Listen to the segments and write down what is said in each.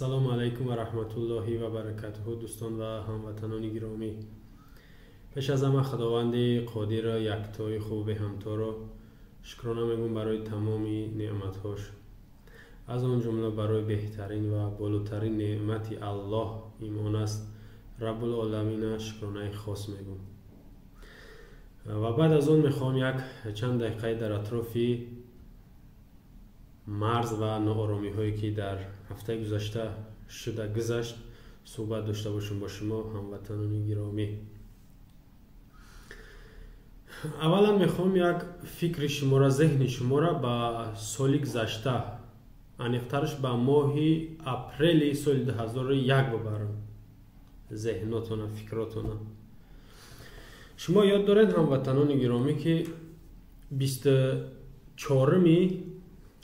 السلام علیکم و رحمت الله و برکاته دوستان و هموطنان گرامی. پیش از همه خداوند قادر یکتای خوب همتا را شکرانه میگم برای تمامی نعمت‌هاش، از آن جمله برای بهترین و بالاترین نعمت الله ایمان است. رب العالمین شکرانه خاص میگم و بعد از اون میخوام یک چند دقیقه در اطراف مرز و ناآرامی هایی که در هفته گذشته گذشت صحبت داشته باشم با شما هموطنان گرامی. اولا میخوام یک فکر شما را، ذهن شما را به سال گذشته، انیقترش به ماه اپریل سال 2001 ببرم. ذهناتون، فکراتون. شما یاد دارید هموطنان گرامی که 24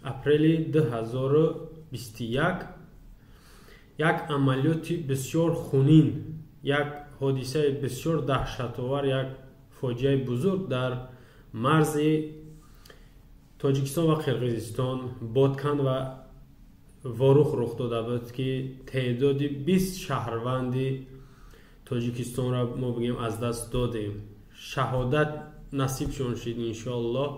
اپریل 2021 یک عملیات بسیار خونین، یک حادثه بسیار دهشت‌آور، یک فاجعه بزرگ در مرز تاجیکستان و قرقیزستان بادکن و واروخ رخ داده بود که تعداد 20 شهروند تاجیکستان را ما بگیم از دست دادیم. شهادت نصیب شون شد انشاءالله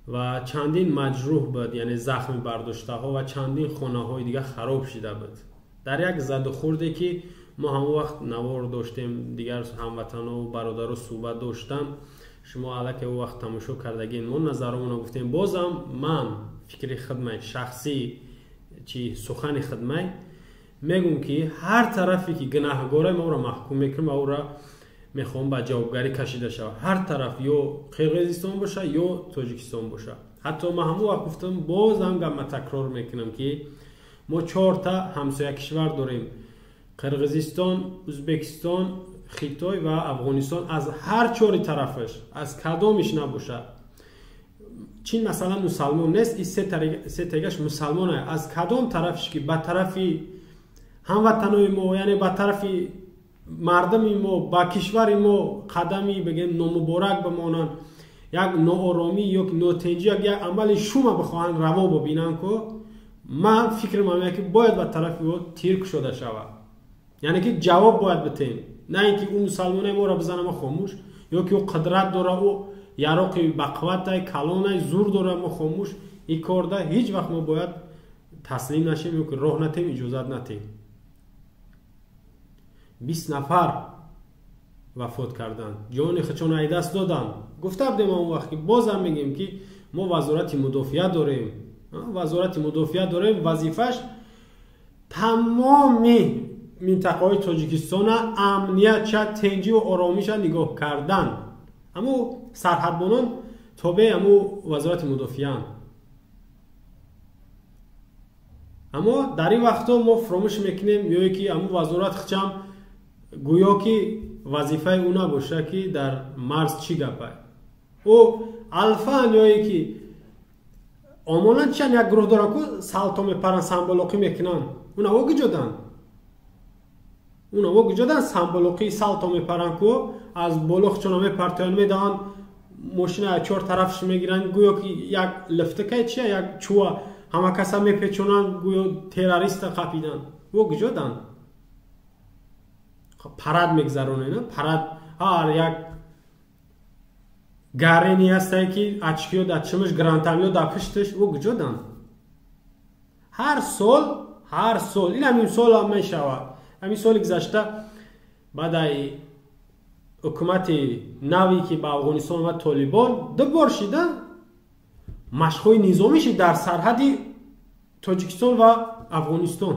و چندین مجروح بود، یعنی زخم برداشته ها و چندین خانه های دیگه خراب شده بود در یک زد و خورده که ما هم وقت نوار داشتیم، دیگر هموطن و برادر صحبت داشتن. شما علاکه او وقت تماشا کردگین، ما نظرمون گفتیم. بازم من فکر خدمه شخصی چی سخن خدمه میگم که هر طرفی که گناهگاره ما را محکوم میکنم او را میخوام به جوابگاری کشیده شود. هر طرف، یا قرقیزستان باشه یا تاجیکستان باشه. حتی ما همون وقت گفتم، بازم گم تکرار میکنم که ما 4 تا همسایه کشور داریم: قرقیزستان، ازبکستان، خیتای و افغانستان. از هر 4 طرفش، از کدامش نباشه، چین مثلا مسلمان نیست، این سه تگش مسلمانه، از کدام طرفش که به طرفی هموطنای ما، یعنی به طرفی مردمی ما، با کشور ما قدمی بگیم نامبارک بمانند، یک ناآرامی، یک ناتنجی، یک عمل شوم بخواهند روا ببینن که من فکر میکنم که باید به طرف او تیر شده شود. یعنی که جواب باید بتیم، نه اینکه اون مسلمانای ما را بزنه ما خاموش، یا که او قدرت داره، او یراقی بقوت کلان زور داره ما خاموش. این کار ده هیچ وقت ما باید تسلیم نشیم یا که راه نتیم، اجازت نتیم. 20 نفر وفات کردن، جان خودشون از دست دادن. گفته بودیم اون وقت که بازم میگیم که ما وزارت مدافعیت داریم. وزارت مدافعیت داریم، وظیفش تمام منطقه های تاجیکستان امنیت چه تنجی و آرامش نگاه کردن. اما سرحدبانان تابع اما وزارت مدافعیت. اما در این وقتا ما فراموش میکنیم یا که اما وزارت خچم گویا که وظیفه اونا باشه که در مرز چی گپه. او الفان یا که آمانن چند یک گروه دارن که سالتا میپرن، سنبالاقی میکنن. اونا وگی جدن سنبالاقی سالتا میپرن که از بالا چون میپرتن میدن، ماشین 4 طرفش میگیرن، گویا که یک لفتکه چیه، یک چوه همه کسا میپیچونن، گویا تروریست قپیدن. وگی جدن پرد میگذرونه، نه پرد هر یک گارینی هسته که اچکیو در چمش گرانتامیو در پشتش و گجودن. هر سال این همین سال هم میشود. همین سال گذشته بعد حکومت نوی که با افغانستان و طالبان 2 بار شده مشقای نظامیش در سرحد تاجیکستان و افغانستان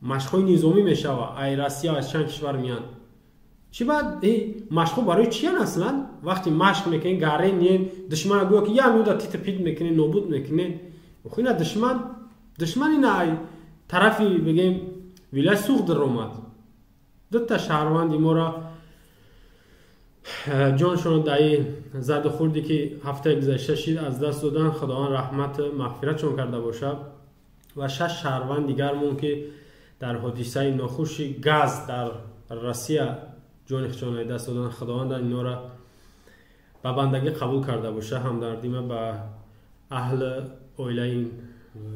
مشقای نظامی میشود. ای روسیه از چند کشور میان. چی بعد مشق برای چی اصلا؟ وقتی مشق میکنین گارین دشمن گویا که یا میودا تیت پیت میکنین، نابود میکنین. خوینا دشمنی نه طرفی بگیم ولایت سوخت در اومد. 2 تا شهروندی ما را جانشون در زد و خوردی که هفته گذشته شد از دست دادن. خداوند رحمت مغفرتشون کرده باشه. و 6 شهروند دیگرمون که در حادثه ناخوش گاز در روسیه جان خودشون دست دادن. خداوند اینا را به بندگی قبول کرده باشه. همدردی ما به اهل عائله این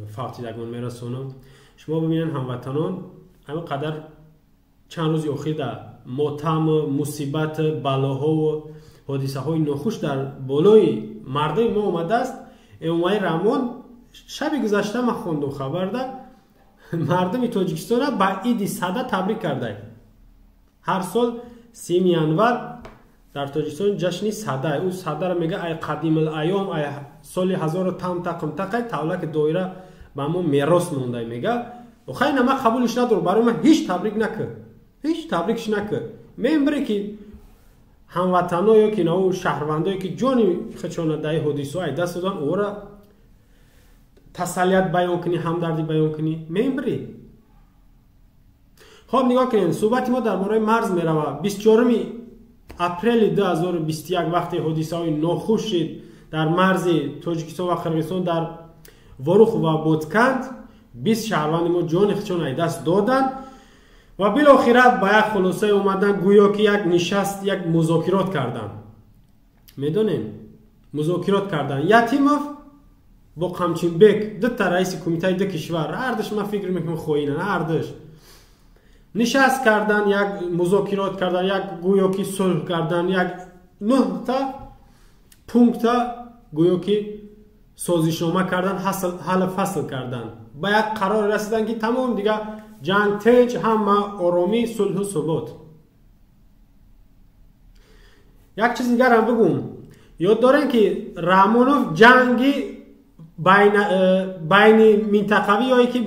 فوتیدگان میرسونم. شما ببینید هموطنان همینقدر چند روز اخیر در ماتم، مصیبت، بلاها و حادثه های ناخوش در بالای مردم ما اومده است. امام رحمان شب گذشته ما خوندم خبر ده مردم تاجیکستان را با عید صده تبریک کرده. هر سال 3 ینور در تاجیکستان جشن صده، او صده را میگه ای قدیم الایام، ای سال 1000 تام تقم تقی تولک دایره با ما میراث مونده میگه. و خیلی ما قبولش ندارم، برای من هیچ تبریک نکرد، هیچ تبریکش نکرد. میبره که هموطنا یا که نو شهروندایی که جانی خودشون در حادثه های دست دادن او را تسلیت بیان کنی، همدردی بیان کنی، میبری. خب نگاه کنید، صحبت ما درباره مرز میروه. 24 اپریل 2021 وقتی حادثه های ناخوش شد در مرز تاجیکستان و قرقیزستان در وروخ و بودکند، 20 شهروند ما جان خودشون دست دادن و بالاخره با یک خلاصه اومدن گویا که یک نشست، یک مذاکرات کردن. میدونین مذاکرات کردن یتیموف با قمچین بک دو تا رئیس کمیته دو کشور، اردش ما فکر میکنم خوینن، اردش نشست کردن، یک مذاکرات کردن، یک گویا که صلح کردن، یک 9 تا پونکت گویا که سازشنامه کردن، حل فصل کردن، با یک قرار رسیدن که تمام دیگه جنگ تیج، همه آرامی، صلح و ثبات. یک چیز دیگر هم بگم، یاد دارین که رحمانوف جنگی بین منطقوی هایی که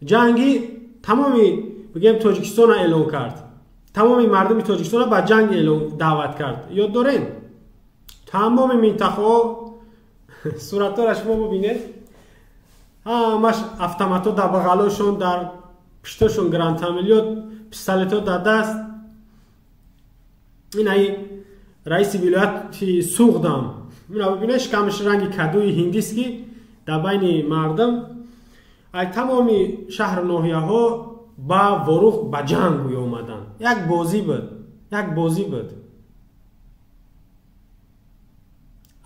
جنگی تمامی بگیم تاجیکستان را اعلان کرد، تمامی مردم تاجیکستان را به جنگ اعلان دعوت کرد. یاد دارین تمام منطقه ها صورت ها را شما ببینید، همش автомат‌ها در بغلاشون، در پشتشون گرانت عملیات، پیستولت‌ها در دست. این ای رئیس ولایت سوغدام، اینا ببینید شکمش رنگ کدوی هندیست که در بین مردم ای تمامی شهر و ناحیه ها با وروخ با جنگ اومدن. یک بازی بود، یک بازی بود.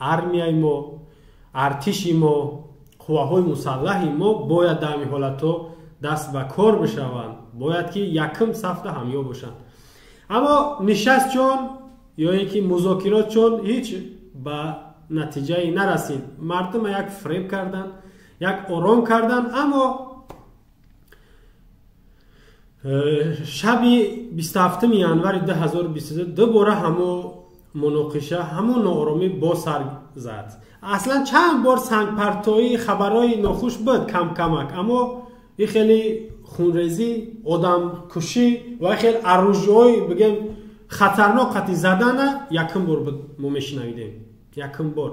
армияи мо، артиши мо، қувваҳои мусаллаҳи мо бояд дар ин ҳолатҳо даст ба кор бишаванд, бояд ки якм сафда ҳамё бошанд. аммо нишастчон ё ин ки музокиротчон ҳеҷ ба натиҷае нарасид. мардума як фреб карданд, як ором карданд. аммо шаби 27 январи 2022 дубора ҳамо муноқиша, ҳамон нооромӣ бо сар зад. аслан чанд бор сангпартоӣ, хабарҳои нохуш буд кам камак, аммо ин хеле хунрезӣ, одамкушӣ ва хеле оружиҳои бигем хатарнок қати задана якм бор буд мо мешунавидем, якм бор.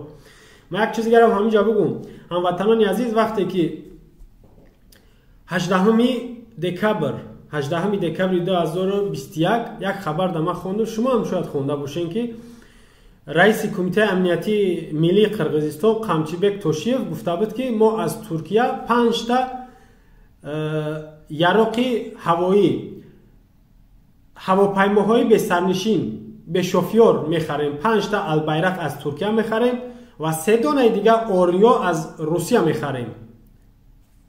ма як чизи дигарам ҳаминҷа бигум, ҳамватанони азиз, вақте ки 18 декабри 2021 як хабар да ман хондам, шумо ҳам шояд хонда бошед ки раиси кумитаи амнияти миллии Қирғизистон Қамчибек Тошиев гуфта буд ки мо аз Туркия 5 та яроқи ҳавоӣ, ҳавопаймоҳои бесарнишин, бешофёр мехарем, 5 та Албайрақ аз Туркия мехарем ва 3 донаи дига Ориё аз Русия мехарем.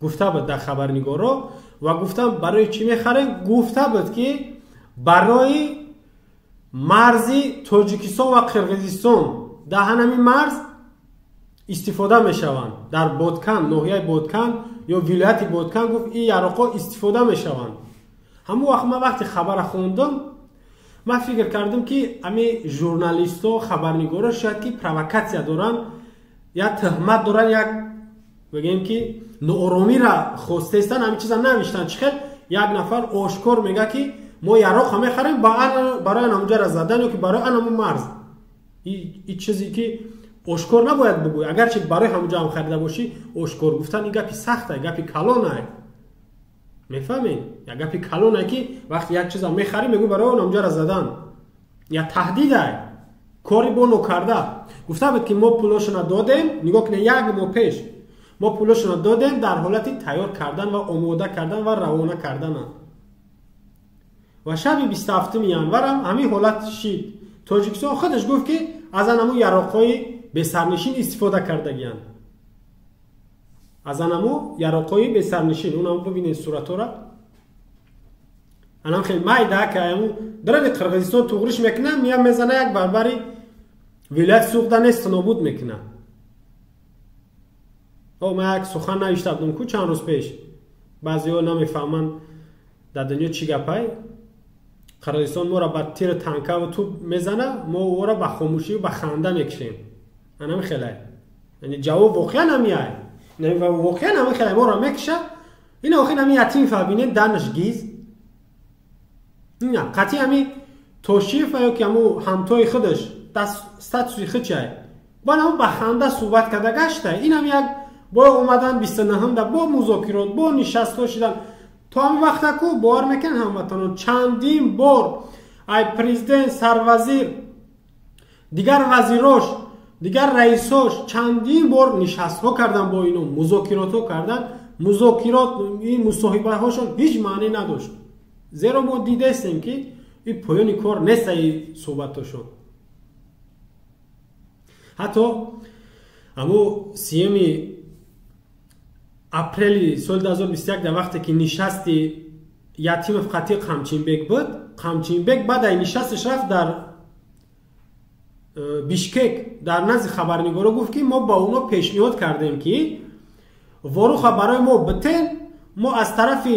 гуфта буд дар хабарнигаро ва гуфтам барои чӣ мехарем? гуфта буд ки барои марзи Тоҷикистон ва Қирғизистон, дар ҳамин марз истифода мешаванд, дар Бодкан, ноҳияи Бодкан ё вилояти Бодкан, гуфт ин яроқҳо истифода мешаванд. ҳамон вақт ман вақти хабара хондам, ман фикр кардам ки ами журналистҳо, хабарнигаро шояд ки провокатсия доранд, як тӯҳмат доранд, як бигем ки нооромиро хостестан, ҳамин чиза навиштанд. чихел як нафар ошкор мега ки мо яроқ мехарем барои анамуҷара задан ё ки барои анаму марз. ин чизе ки ошкор набояд бигӯй. агарчи барои ҳамуҷа ҳам харида бошӣ, ошкор гуфтан ин гапи сахтае, гапи калонае. мефаҳмед? як гапи калонае ки вақти як чиза мехарӣ мегӯй барои анамуҷара задан. я таҳдидае, кори бо нокарда. гуфта буд ки мо пулошона додем, нигоҳ кунед, як моҳ пеш мо пулошона додем дар ҳолати тайёр кардан ва омода кардан ва равона кардана. ва шаби 27 январам ҳамин ҳолат шид. Тоҷикистон худаш гуфт ки аз анаму яроқҳои бесарнишин истифода кардагиянд. از انمو یراقای به سرنشین اونم ببینید صورت را انم خیلی مایده که امو درد قرقیزستان توغرش میکنه میام میزنه یک بربری ولایت سوخته نیست نابود میکنه. او من یک سخن نوشته بودم که چند روز پیش بعضی ها نمیفهمن در دنیا چی گپه. قرقیزستان ما را با تیر تانکه و توپ میزنه ما او را با خاموشی و با خنده میکشیم. انم خیلی یعنی جواب واقعا نمیاد. واقعا نمی خیلی ما را میکشه. این واقعا نمی یتیم فهمینه دانش گیز. نه قطعی همی توشیف یا که همو همتای خودش ستاتوسی خودشه با نمو با خنده صحبت کرده گشته. این هم یک با اومدن 29 در با مذاکرات با نشست شدن تا همین وقت که بار میکنن هموطنان چندین بار ای پریزیدنت سروزیر دیگر وزیراش دیگر رئیساش چندین بار نشست ها کردن با اینو مذاکرات ها کردن. مذاکرات این مصاحبه هاشون هیچ معنی نداشت زیرا ما دیده استیم که این پایانی کار نیست این صحبت هاشون. حتی امو 3 اپریل سال 2021 در وقتی که نشستی یتیم فقطی قمچینبک بود قمچینبک بعد این نشستش رفت در بیشکک در نزد خبرنگارا گفت که ما با اونا پیشنهاد کردیم که وارو برای ما بتن ما از طرف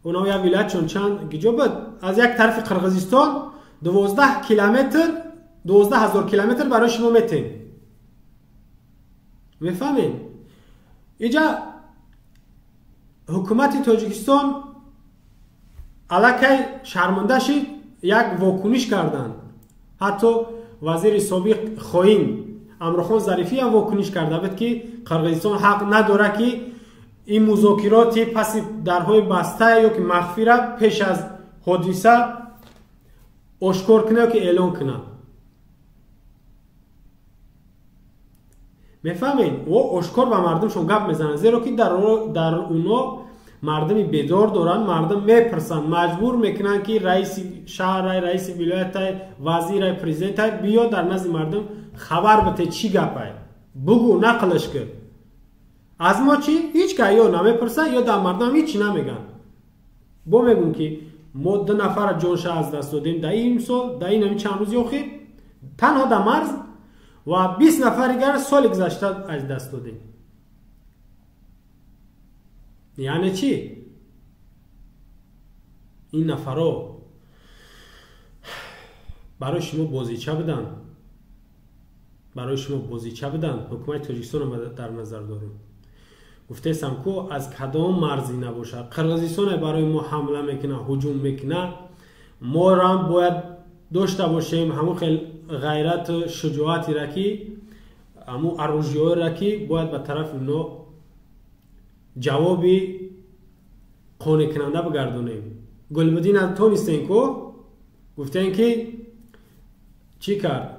اونا یا ولایت چون چند گیجا بود از یک طرف قرقیزستان 12 کیلومتر 12,000 کیلومتر برای شما میتن. میفهمین؟ اینجا حکومت تاجیکستان علاکه شرمنده شد یک واکنش کردن. حتی وزیر سابق خواهیم امروخان ظریفی هم واکنش کرده بود که قرقیزستان حق نداره که این مذاکرات پس درهای بسته یا که مخفی را پیش از حادثه آشکار کنه که اعلان کنه. میفهمین؟ و آشکار به مردمشون گپ میزنن زیرا که در اونا مردمی بیدار دارن. مردم میپرسن مجبور میکنن که رئیس شهر رئیس ولایت وزیر پرزیدنت بیا در نزد مردم خبر بده چی گپه بگو نقلش کن. از ما چی؟ هیچ که یا نمیپرسن یا در مردم هیچی نمیگن. با میگن که ما 2 نفر جانش از دست دادیم در این سال در این چند روزی اخیر تنها در مرز و 20 نفر دیگر سال گذشته از دست دادیم. یعنی چی؟ این نفرها برای شما بازیچه بدن. برای شما بازیچه بدن. حکومت تاجیکستان رو در نظر داریم. گفته استم که از کدام مرزی نباشه قرقیزستان برای ما حمله میکنه هجوم میکنه ما را باید داشته باشیم همون خیلی غیرت شجاعتی را که همون اروژیای را که باید به طرف اونا جوابی قانع کننده بگردونیم. گلبدین تو نیستین که گفتن که چی کرد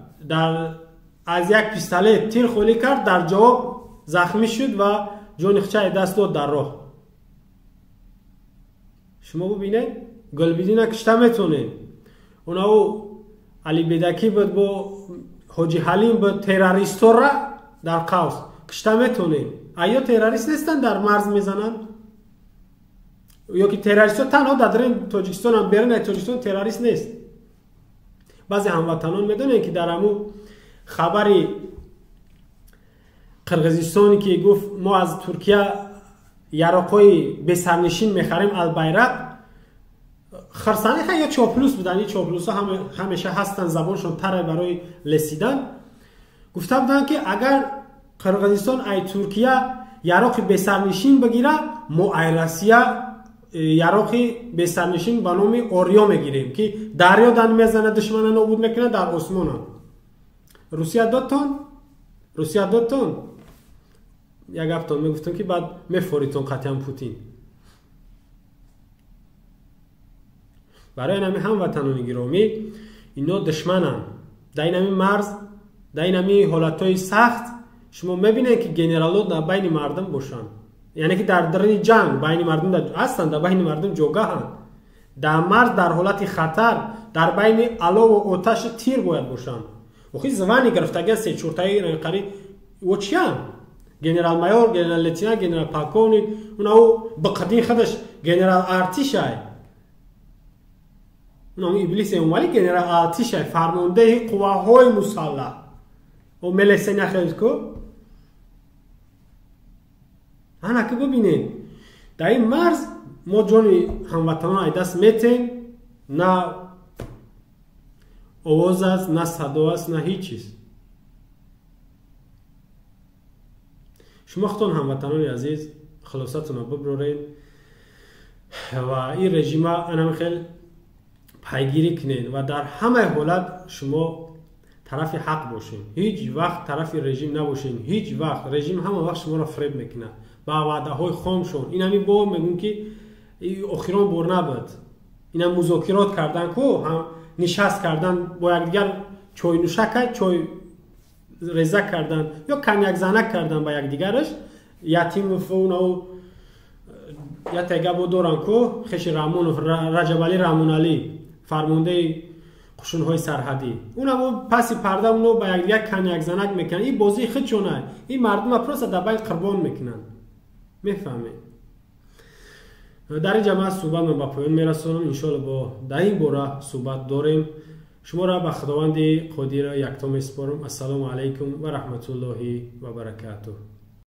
از یک پیستوله تیر خولی کرد در جواب زخمی شد و جون خچه دست داد در راه. شما ببینید گلبدین کشته میتونه اونا علی بیدکی بود با حاجی حلیم بود تروریستا را در قوس کشته میتونه. آیا تروریست نیستن در مرز میزنن؟ یا که تروریستا تنها در تاجیکستان هم بیرون تاجیکستان تروریست نیست. بعضی هموطنان میدونن که در همون خبری قرقیزستانی که گفت ما از ترکیه یراقای به سرنشین میخریم البیرق خرسانه یا چاپلوس بودن. این چاپلوس ها همیشه هستن زبانشون تره برای لسیدن. گفته بودن که اگر قرقیزستان ای ترکیه یراق به سرنشین بگیره ما ای روسیه یراق به سرنشین به نام آریا میگیریم که دریا دن میزنه دشمن نابود میکنه در آسمان. روسیه دادتون یک هفتان میگفتن که بعد میفوریتون قطعا پوتین. برای نمی هموطنان گرامی اینا دشمنن در این مرز در این حالتهای سخت. شما میبینید که گنرال‌ها در بین مردم باشن یعنی که در جنگ بین مردم هستن در بین مردم جوگاهن در مرز در حالت خطر در بین الا و آتش تیر باید باشن. وقتی زمانی گرفتگی سه چورتایی قری و چیان генерал майор, генерал лейтенант, генерал полковник, او بقدین خودش گنرال ارتشای، اون ابلیس اومالی گنرال ارتشای، فرمانده قواهای مسلح و ملسه نخیز کو. انا که ببینین در این مرز ما جانی هموطنان دست میتیم، نه آواز است، نه صدا است، نه هیچ چیز. شما خودتون هموطنان عزیز خلاصتون رو ببرین و این رژیم انا خیلی پیگیری کنین و در همه حالت شما طرف حق باشین، هیچ وقت طرف رژیم نباشین. هیچ وقت رژیم همه وقت شما را فریب میکنه با وعده های خامشون. این همی با میگن که اخیران بر نبود، اینا مذاکرات کردن کو هم نشست کردن با یکدیگر، چای نوشک چای رزق کردن یا کنیک زنک کردن با یکدیگرش. یتیم فون او یا تگابو دوران کو خش رامون رجب علی رامون علی فرمانده قشون‌های سرحدی، اونم پس پرده اونو با یکدیگر کنیک زنک میکنن. این بازی خودشونه، این مردم پروسه دبای قربان میکنن. میفهمید؟ در این جماعت صحبت من با پایان میرسونم. انشالله با در این باره صحبت داریم. شما را به خداوند قدیر یکتا میسپارم. السلام علیکم و رحمت الله و برکاته.